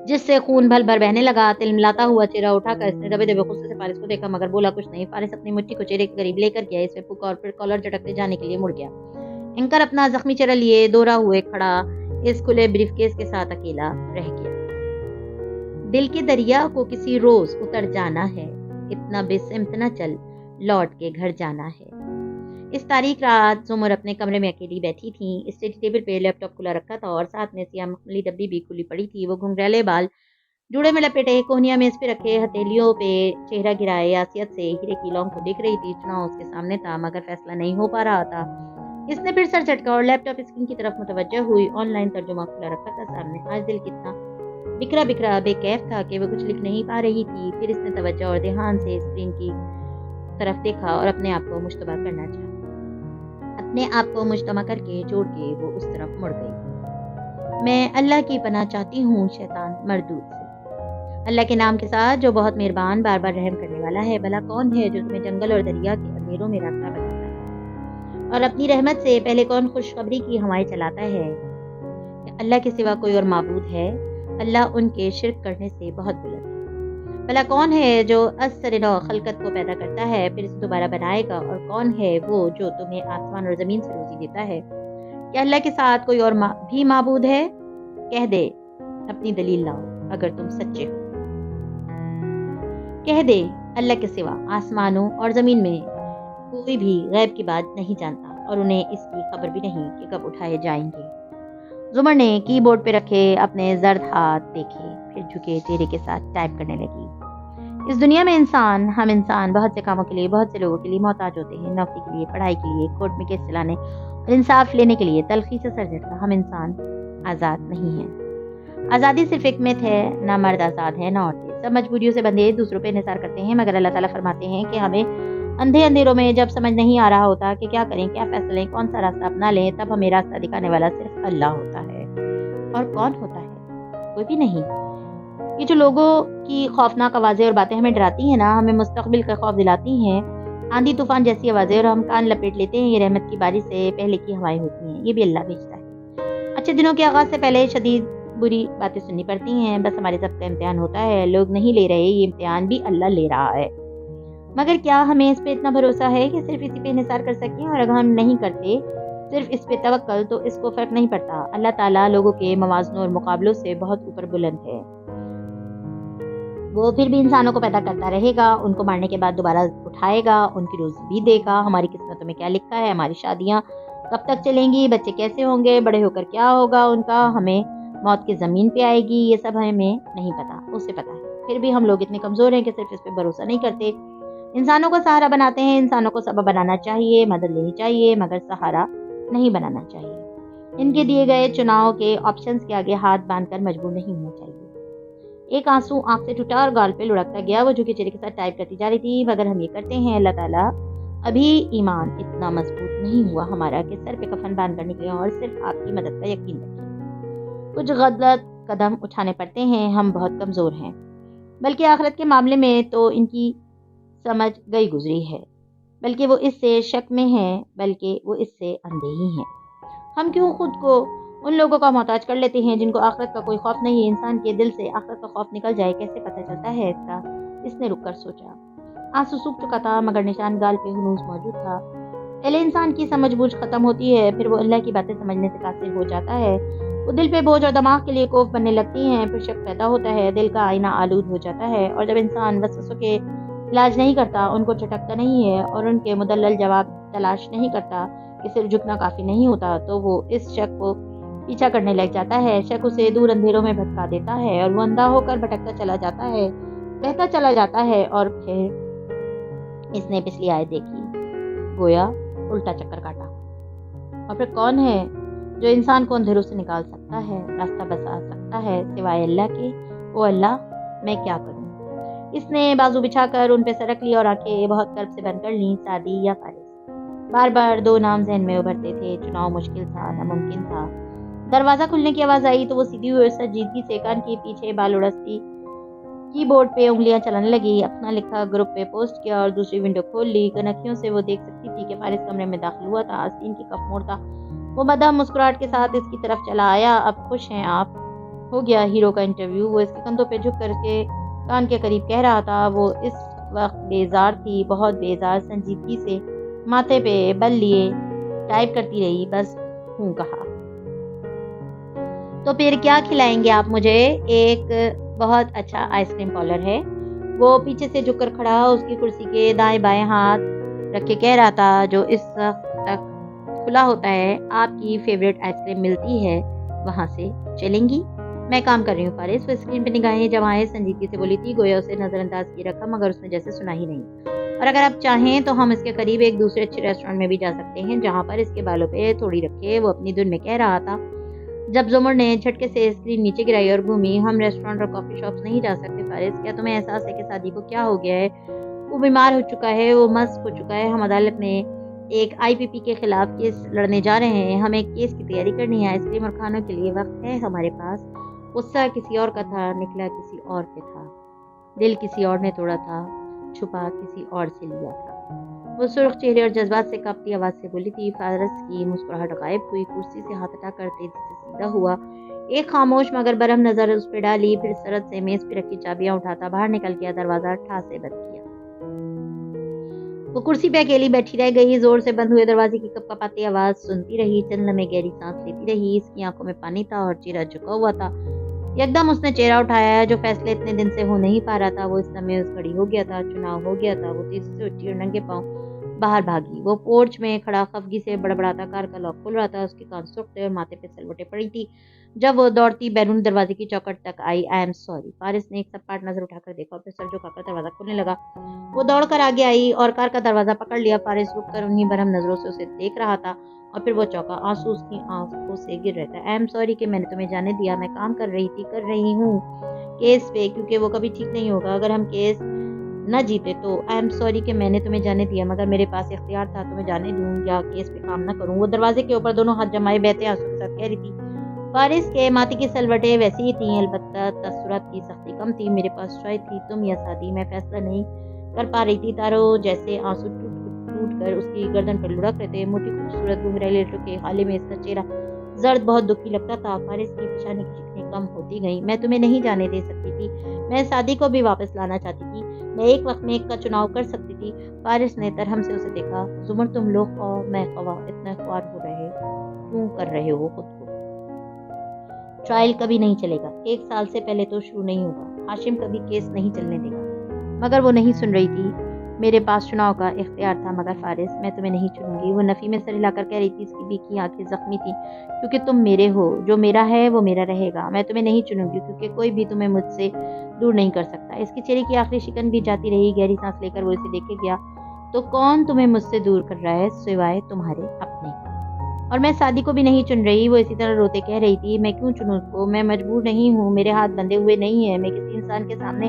جس سے خون بھر بھر بہنے لگا۔ تلملاتا ہوا چہرہ اٹھا کر اس نے دبے دبے غصے سے فارس کو دیکھا مگر بولا کچھ نہیں۔ فارس اپنی مٹھی کو چہرے کے قریب لے کر گیا، اس میں پھونکا اور پھر کالر جھٹکتے جانے کے لیے مڑ گیا۔ اینکر اپنا زخمی چہرہ لیے دورا ہوئے کھڑا اس کھلے بریف کیس کے ساتھ اکیلا رہ گیا۔ دل کے دریا کو کسی روز اتر جانا ہے، اتنا بے سمت نہ چل، لوٹ کے گھر جانا ہے۔ اس تاریخ رات زمر اپنے کمرے میں اکیلی بیٹھی تھی، اسٹڈی ٹیبل پہ لیپ ٹاپ کھلا رکھا تھا اور ساتھ میں سیاہ مخملی ڈبی بھی کھلی پڑی تھی۔ وہ گھنگریلے بال جوڑے میں لپیٹے کوہنیاں میز پہ رکھے ہتھیلیوں پہ چہرہ گرائے آسیت سے ہیرے کی لونگ کو دیکھ رہی تھی۔ چناؤ اس کے سامنے تھا مگر فیصلہ نہیں ہو پا رہا تھا۔ اس نے پھر سر جھٹکا اور لیپ ٹاپ اسکرین کی طرف متوجہ ہوئی۔ آن لائن ترجمہ کھلا رکھا تھا سامنے، آج دل کتنا بکھرا بکھرا بے کیف تھا کہ وہ کچھ لکھ نہیں پا رہی تھی۔ پھر اس نے توجہ اور دھیان سے اسکرین کی طرف دیکھا اور اپنے آپ کو مشتبہ کرنا چاہا۔ اپنے آپ کو مجتمع کر کے جوڑ کے وہ اس طرف مڑ گئی۔ میں اللہ کی پناہ چاہتی ہوں شیطان مردود سے، اللہ کے نام کے ساتھ جو بہت مہربان بار بار رحم کرنے والا ہے۔ بھلا کون ہے جو تمہیں جنگل اور دریا کے اندھیروں میں راستہ بتاتا ہے اور اپنی رحمت سے پہلے کون خوشخبری کی ہوائیں چلاتا ہے کہ اللہ کے سوا کوئی اور معبود ہے؟ اللہ ان کے شرک کرنے سے بہت بلند ہے۔ بھلا کون ہے جو از سر نو خلقت کو پیدا کرتا ہے پھر اسے دوبارہ بنائے گا؟ اور کون ہے وہ جو تمہیں آسمان اور زمین سے روزی دیتا ہے؟ کیا اللہ کے ساتھ کوئی اور بھی معبود ہے؟ کہہ دے، اپنی دلیل لاؤ اگر تم سچے ہو۔ کہہ دے اللہ کے سوا آسمانوں اور زمین میں کوئی بھی غیب کی بات نہیں جانتا اور انہیں اس کی خبر بھی نہیں کہ کب اٹھائے جائیں گے۔ زمر نے کی بورڈ پہ رکھے اپنے زرد ہاتھ دیکھے، پھر جھکے چہرے کے ساتھ ٹائپ کرنے لگی۔ اس دنیا میں ہم انسان بہت سے کاموں کے لیے بہت سے لوگوں کے لیے محتاج ہوتے ہیں، نوکری کے لیے، پڑھائی کے لیے، کورٹ میں کیس چلانے اور انصاف لینے کے لیے۔ تلخی سے سر جھٹکا، ہم انسان آزاد نہیں ہیں۔ آزادی صرف ایک مت ہے، نہ مرد آزاد ہے نہ عورتیں، سب مجبوریوں سے بندھے دوسروں پہ انحصار کرتے ہیں مگر اللہ تعالیٰ فرماتے ہیں کہ ہمیں اندھے اندھیروں میں جب سمجھ نہیں آ رہا ہوتا کہ کیا کریں، کیا فیصلہ لیں، کون سا راستہ اپنا لیں، تب ہمیں راستہ دکھانے والا صرف اللہ ہوتا ہے۔ اور کون ہوتا ہے؟ کوئی بھی نہیں۔ یہ جو لوگوں کی خوفناک آوازیں اور باتیں ہمیں ڈراتی ہیں نا، ہمیں مستقبل کا خوف دلاتی ہیں، آندھی طوفان جیسی آوازیں، اور ہم کان لپیٹ لیتے ہیں، یہ رحمت کی بارش سے پہلے کی ہوائیں ہوتی ہیں، یہ بھی اللہ بھیجتا ہے۔ اچھے دنوں کے آغاز سے پہلے شدید بری باتیں سننی پڑتی ہیں، بس ہمارے سب کا امتحان ہوتا ہے، لوگ نہیں لے رہے، یہ امتحان بھی اللہ لے رہا ہے۔ مگر کیا ہمیں اس پہ اتنا بھروسہ ہے کہ صرف اسی پہ انحصار کر سکیں؟ اور اگر ہم نہیں کرتے صرف اس پہ توکل تو اس کو فرق نہیں پڑتا۔ اللہ تعالیٰ لوگوں کے موازنوں اور مقابلوں سے بہت اوپر بلند ہے، وہ پھر بھی انسانوں کو پیدا کرتا رہے گا، ان کو مارنے کے بعد دوبارہ اٹھائے گا، ان کی روزی بھی دے گا۔ ہماری قسمتوں میں کیا لکھا ہے، ہماری شادیاں کب تک چلیں گی، بچے کیسے ہوں گے، بڑے ہو کر کیا ہوگا ان کا، ہمیں موت کی زمین پہ آئے گی، یہ سب ہمیں نہیں پتا، اسے پتا ہے۔ پھر بھی ہم لوگ اتنے کمزور ہیں کہ صرف اس پہ بھروسہ نہیں کرتے، انسانوں کو سہارا بناتے ہیں۔ انسانوں کو سبب بنانا چاہیے، مدد لینی چاہیے مگر سہارا نہیں بنانا چاہیے۔ ان کے دیے گئے چناؤ کے آپشنز کے آگے ہاتھ باندھ کر مجبور نہیں ہونا چاہیے۔ ایک آنسو آنکھ سے ٹوٹا اور گال پہ لڑکتا گیا، وہ جھکے چہرے کے ساتھ ٹائپ کرتی جا رہی تھی۔ مگر ہم یہ کرتے ہیں اللہ تعالیٰ، ابھی ایمان اتنا مضبوط نہیں ہوا ہمارا کہ سر پہ کفن باندھ کر نکلے اور صرف آپ کی مدد کا یقین رکھیں۔ کچھ غلط قدم اٹھانے پڑتے ہیں، ہم بہت کمزور ہیں۔ بلکہ آخرت کے معاملے میں تو ان کی سمجھ گئی گزری ہے، بلکہ وہ اس سے شک میں ہیں، بلکہ وہ اس سے اندھے ہی ہیں۔ ہم کیوں خود کو ان لوگوں کا محتاج کر لیتے ہیں جن کو آخرت کا کوئی خوف نہیں؟ انسان کے دل سے آخرت کا خوف نکل جائے کیسے پتہ چلتا ہے اس کا؟ اس نے رک کر سوچا۔ آنسو سوکھ چکا تھا مگر نشان گال پہ ہنوز موجود تھا۔ پہلے انسان کی سمجھ بوجھ ختم ہوتی ہے، پھر وہ اللہ کی باتیں سمجھنے سے قاصر ہو جاتا ہے۔ وہ دل پہ بوجھ اور دماغ کے لیے کوف بننے لگتی ہیں، پھر شک پیدا ہوتا ہے، دل کا آئینہ آلود ہو جاتا ہے، اور جب انسان وسوسوں کے علاج نہیں کرتا، ان کو چھٹکتا نہیں ہے اور ان کے مدلل جواب تلاش نہیں کرتا کہ صرف جھکنا کافی نہیں ہوتا، تو وہ اس شک کو پیچھا کرنے لگ جاتا ہے۔ شک اسے دور اندھیروں میں بھٹکا دیتا ہے اور وہ اندھا ہو کر بھٹکتا چلا جاتا ہے، بہتا چلا جاتا ہے۔ اور پھر اس نے پچھلی آیت دیکھی، گویا الٹا چکر کاٹا۔ اور پھر کون ہے جو انسان کو اندھیروں سے نکال سکتا ہے، راستہ بتا سکتا ہے سوائے اللہ کے؟ او اللہ، میں کیا کروں؟ اس نے بازو بچھا کر ان پہ سرک لی اور آنکھیں بہت قرب سے بند کر لیں۔ سعدی یا فارس؟ بار بار دو نام ذہن میں ابھرتے تھے، چناؤ مشکل تھا، ناممکن تھا۔ دروازہ کھلنے کی آواز آئی تو وہ سیدھی ہوئی اور سنجیدگی سے کان کے پیچھے بال اڑستی کی بورڈ پہ انگلیاں چلانے لگی۔ اپنا لکھا گروپ پہ پوسٹ کیا اور دوسری ونڈو کھول لی۔ کنکھیوں سے وہ دیکھ سکتی تھی کہ فارس کمرے میں داخل ہوا تھا، آستین کی کف موڑ تھا۔ وہ مدہم مسکراہٹ کے ساتھ اس کی طرف چلا آیا۔ اب خوش ہیں آپ؟ ہو گیا ہیرو کا انٹرویو؟ وہ اس کے کندھوں پہ جھک کر کے کان کے قریب کہہ رہا تھا۔ وہ اس وقت بیزار تھی، بہت بیزار۔ سنجیدگی سے ماتھے پہ بل لیے ٹائپ کرتی رہی، بس ہوں کہا۔ تو پھر کیا کھلائیں گے آپ مجھے؟ ایک بہت اچھا آئس کریم پارلر ہے۔ وہ پیچھے سے جھک کر کھڑا اس کی کرسی کے دائیں بائیں ہاتھ رکھے کہہ رہا تھا، جو اس وقت تک کھلا ہوتا ہے۔ آپ کی فیوریٹ آئس کریم ملتی ہے وہاں سے، چلیں گی؟ میں کام کر رہی ہوں فارس۔ وہ اسکرین پہ نگاہیں جمائے سنجیدگی سے بولی تھی، گویا اسے نظر انداز کیے رکھا، مگر اس نے جیسے سنا ہی نہیں۔ اور اگر آپ چاہیں تو ہم اس کے قریب ایک دوسرے اچھے ریسٹورینٹ میں بھی جا سکتے ہیں جہاں پر اس کے بالوں پہ تھوڑی رکھے۔ وہ اپنی دھن میں کہہ رہا تھا جب زمر نے جھٹکے سے اسکرین نیچے گرائی اور گھومی۔ ہم ریسٹورینٹ اور کافی شاپس نہیں جا سکتے فارس؟ کیا تمہیں احساس ہے کہ سعدی کو کیا ہو گیا ہے؟ وہ بیمار ہو چکا ہے، وہ مست ہو چکا ہے۔ ہم عدالت میں ایک IPP کے خلاف کیس لڑنے جا رہے ہیں، ہمیں کیس کی تیاری کرنی ہے۔ آئس کریم اور کھانوں کے لیے وقت ہے ہمارے پاس؟ غصہ کسی اور کا تھا، نکلا کسی اور پہ تھا، دل کسی اور نے توڑا تھا، چھپا کسی اور سے لیا تھا۔ وہ سرخ چہرے اور جذبات سے کانپتی آواز سے بولی تھی۔ فارس کی مسکراہٹ غائب ہوئی، کرسی سے ہاتھ ہٹا کر تیزی سے سیدھا ہوا، ایک خاموش مگر برہم نظر اس پہ ڈالی، پھر سرد سے میز پہ رکھی چابیاں اٹھاتا باہر نکل گیا، دروازہ ٹھاس سے بند کیا۔ وہ کرسی پہ اکیلی بیٹھی رہ گئی، زور سے بند ہوئے دروازے کی کپ کپاتی آواز سنتی رہی، چند لمحے گہری سانس لیتی رہی۔ اس کی آنکھوں میں پانی تھا اور چہرہ جھکا ہوا تھا۔ یکدم اس نے چہرہ اٹھایا، جو فیصلے اتنے دن سے ہو نہیں پا رہا تھا، وہ اس لمحے اس گھڑی ہو گیا تھا، چناؤ ہو گیا تھا۔ وہ تیزی سے اٹھی اور ننگے پاؤں باہر بھاگی۔ وہ پورچ میں کھڑا خفگی سے بڑبڑاتا کار کا لاک کھول رہا تھا، اس کے کان سرخ تھے اور ماتھے پہ سلوٹیں پڑی تھی۔ جب وہ دوڑتی بیرون دروازے کی چوکھٹ تک آئی، آئی ایم سوری۔ فارس نے ایک سپاٹ نظر اٹھا کر دیکھا اور پھر سر جھکا کر دروازہ کھولنے لگا۔ وہ دوڑ کر آگے آئی اور کار کا دروازہ پکڑ لیا۔ فارس رک کر انہی برہم نظروں سے اسے دیکھ رہا تھا اور پھر وہ چونکا، آنسو اس کی آنکھوں سے گر رہے تھے۔ آئی ایم سوری کہ میں نے تمہیں جانے دیا، میں کام کر رہی ہوں کیس پہ، کیونکہ وہ کبھی ٹھیک نہیں ہوگا اگر ہم کیس نہ جیتے تو۔ آئی ایم سوری کہ میں نے تمہیں جانے دیا، مگر میرے پاس اختیار تھا تمہیں جانے دوں یا کیس پہ کام نہ کروں۔ وہ دروازے کے اوپر دونوں ہاتھ جمائے بہتے آنسو کے ساتھ کہہ رہی تھی۔ فارس کے ماتھے کی سلوٹیں ویسی ہی تھیں، البتہ تاثرات کی سختی کم تھی۔ میرے پاس چوائس تھی، تم یا سعدی، میں فیصلہ نہیں کر پا رہی تھی۔ تاروں جیسے آنسو ٹوٹ کر اس کی گردن پر لڑک رہے تھے۔ موٹی خوبصورت گھنگریلے لٹوں کے حالے میں اس کا چہرہ زرد بہت دکھی لگتا تھا۔ فارس کی پیشانی کی شکنیں کم ہوتی گئیں۔ میں تمہیں نہیں جانے دے سکتی تھی، میں سعدی کو بھی واپس لانا چاہتی تھی، میں ایک وقت میں ایک کا چناؤ کر سکتی تھی۔ فارس نے ترہم سے اسے دیکھا۔ زمر، تم لوگ خواہ میں خواہ اتنے خوار ہو رہے کیوں کر رہے ہو خود کو؟ ٹرائل کبھی نہیں چلے گا، 1 سال سے پہلے تو شروع نہیں ہوگا، ہاشم کبھی کیس نہیں چلنے دے گا۔ مگر وہ نہیں سن رہی تھی۔ میرے پاس چناؤ کا اختیار تھا، مگر فارس میں تمہیں نہیں چنوں گی۔ وہ نفی میں سر ہلا کر کہہ رہی تھی، اس کی بیکی آنکھیں زخمی تھیں۔ کیونکہ تم میرے ہو، جو میرا ہے وہ میرا رہے گا۔ میں تمہیں نہیں چنوں گی کیونکہ کوئی بھی تمہیں مجھ سے دور نہیں کر سکتا۔ اس کے چہرے کی آخری شکن بھی جاتی رہی۔ گہری سانس لے کر وہ اسے دیکھے گیا۔ تو کون تمہیں مجھ سے دور کر رہا ہے سوائے تمہارے اپنے؟ اور میں سعدی کو بھی نہیں چن رہی۔ وہ اسی طرح روتے کہہ رہی تھی، میں کیوں چنوں اس کو؟ میں مجبور نہیں ہوں، میرے ہاتھ بندھے ہوئے نہیں ہیں، میں کسی انسان کے سامنے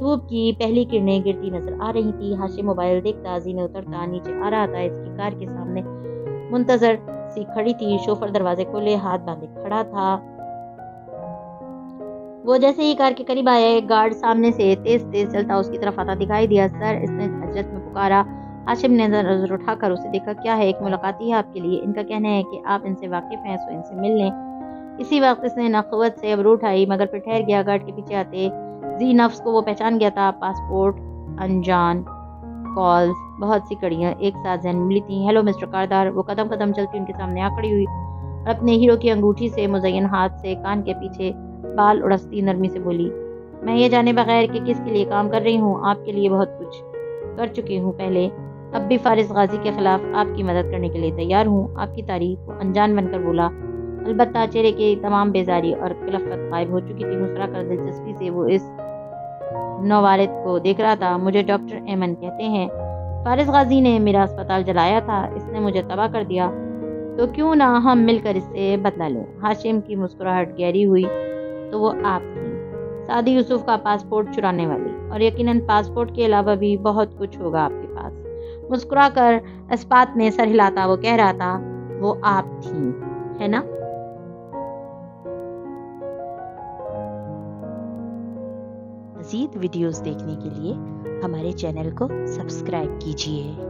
دھوپ کی پہلی کرنیں گرتی نظر آ رہی تھی۔ ہاشم موبائل دیکھتا زینے اترتا نیچے آ رہا تھا۔ اس کی کار کے سامنے منتظر سی کھڑی تھی۔ شوفر دروازے کھولے ہاتھ باندھے کھڑا تھا۔ وہ جیسے ہی کار کے قریب آیا، ایک گارڈ سامنے سے تیز تیز چلتا اس کی طرف آتا دکھائی دیا۔ سر، اس نے عجلت میں پکارا۔ ہاشم نے نظر اٹھا کر اسے دیکھا۔ کیا ہے؟ ایک ملاقاتی ہے آپ کے لیے۔ ان کا کہنا ہے کہ آپ ان سے واقف ہیں، سو ان سے مل لیں۔ اسی وقت اس نے نخوت سے ابرو اٹھائی، مگر پھر ٹھہر گیا۔ گارڈ کے پیچھے آتے ذی نفس کو وہ پہچان گیا تھا۔ پاسپورٹ، انجان کالز، بہت سی کڑیاں ایک ساتھ ذہن میں ملی تھیں۔ Hello Mr Kardar. وہ قدم قدم چلتی ان کے سامنے آ کھڑی ہوئی اور اپنے ہیرو کی انگوٹھی سے مزین ہاتھ سے کان کے پیچھے بال اڑستی نرمی سے بولی، میں یہ جانے بغیر کہ کس کے لیے کام کر رہی ہوں، آپ کے لیے بہت کچھ کر چکی ہوں پہلے، اب بھی فارس غازی کے خلاف آپ کی مدد کرنے کے لیے تیار ہوں، آپ کی تعریف۔ وہ انجان بن کر بولا، البتہ چہرے کی تمام بیزاری اور کلفت غائب ہو چکی تھی۔ مسکرا کر دلچسپی سے وہ اس نوارد کو دیکھ رہا تھا۔ مجھے ڈاکٹر ایمن کہتے ہیں۔ فارس غازی نے میرا اسپتال جلایا تھا، اس نے مجھے تباہ کر دیا، تو کیوں نہ ہم مل کر اس سے بدلہ لیں۔ ہاشم کی مسکراہٹ گہری ہوئی۔ تو وہ آپ تھی، سعدی یوسف کا پاسپورٹ چرانے والی، اور یقیناً پاسپورٹ کے علاوہ بھی بہت کچھ ہوگا آپ کے پاس۔ مسکرا کر اسپات میں سر ہلاتا وہ کہہ رہا تھا، وہ آپ تھیں، ہے نا؟ مزید ویڈیوز دیکھنے کے لیے ہمارے چینل کو سبسکرائب کیجیے۔